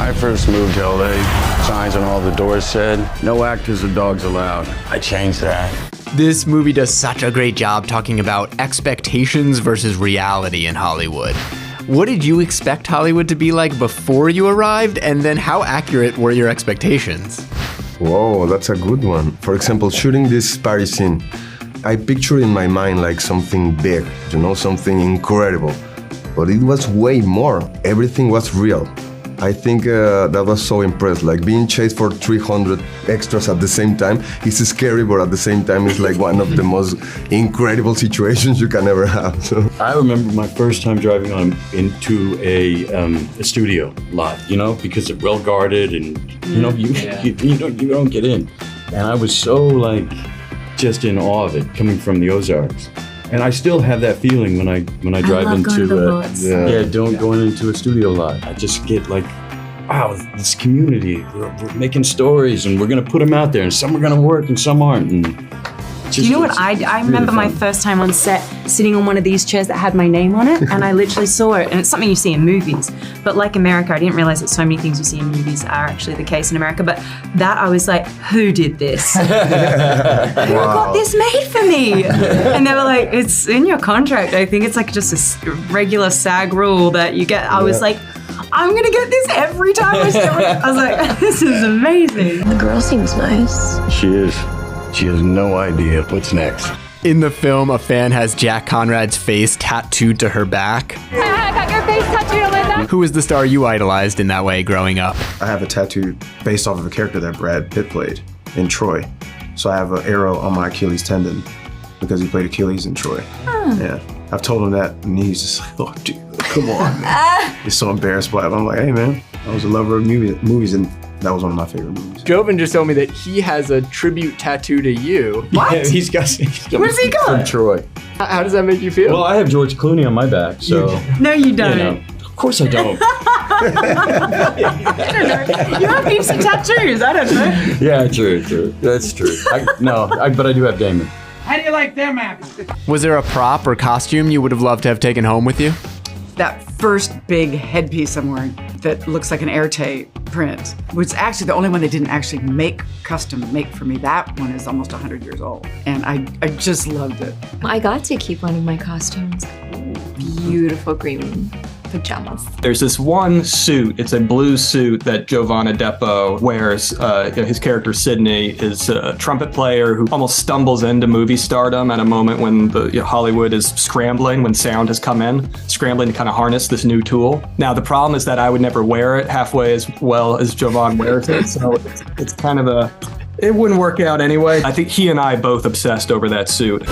I first moved to LA, signs on all the doors said, no actors or dogs allowed. I changed that. This movie does such a great job talking about expectations versus reality in Hollywood. What did you expect Hollywood to be like before you arrived, and then how accurate were your expectations? Whoa, that's a good one. For example, shooting this party scene, I pictured in my mind like something big, something incredible. But it was way more. Everything was real. I think that was so impressive. Like being chased for 300 extras at the same time is scary, but at the same time it's like one of the most incredible situations you can ever have. So. I remember my first time driving into a studio lot, because it's well guarded and you don't get in. And I was so just in awe of it coming from the Ozarks. And I still have that feeling when I drive into going into a studio lot. I just get wow, this community, we're making stories and we're gonna put them out there and some are gonna work and some aren't. And do you know what? I remember my first time on set sitting on one of these chairs that had my name on it, and I literally saw it, and it's something you see in movies. But like America, I didn't realize that so many things you see in movies are actually the case in America. But that I was like, who did this? Who got this made for me? And they were like, it's in your contract. I think it's just a regular SAG rule that you get. I was like, I'm gonna get this every time I step on. I was like, this is amazing. The girl seems nice. She is. She has no idea what's next. In the film, a fan has Jack Conrad's face tattooed to her back. I got your face tattooed on my back. Who was the star you idolized in that way growing up? I have a tattoo based off of a character that Brad Pitt played in Troy. So I have an arrow on my Achilles tendon because he played Achilles in Troy. Yeah, I've told him that and he's just like, oh dude, come on, man. He's so embarrassed by it. I'm like, hey man, I was a lover of movies and that was one of my favorite movies. Jovan just told me that he has a tribute tattoo to you. What? Yeah, he's got Where's he going? From Troy. How does that make you feel? Well, I have George Clooney on my back, so. No, you don't. Of course I don't. I don't know. You have heaps of tattoos. I don't know. Yeah, true. That's true. But I do have Damon. How do you like them apples? Was there a prop or costume you would have loved to have taken home with you? That first big headpiece I'm wearing that looks like an Airtay print was actually the only one they didn't actually custom make for me. That one is almost 100 years old. And I just loved it. I got to keep one of my costumes. Beautiful green pajamas. There's this one suit, it's a blue suit that Jovan Adepo wears. His character Sydney is a trumpet player who almost stumbles into movie stardom at a moment when Hollywood is scrambling, when sound has come in, scrambling to kind of harness this new tool. Now the problem is that I would never wear it halfway as well as Jovan wears it, so it's kind of it wouldn't work out anyway. I think he and I both obsessed over that suit.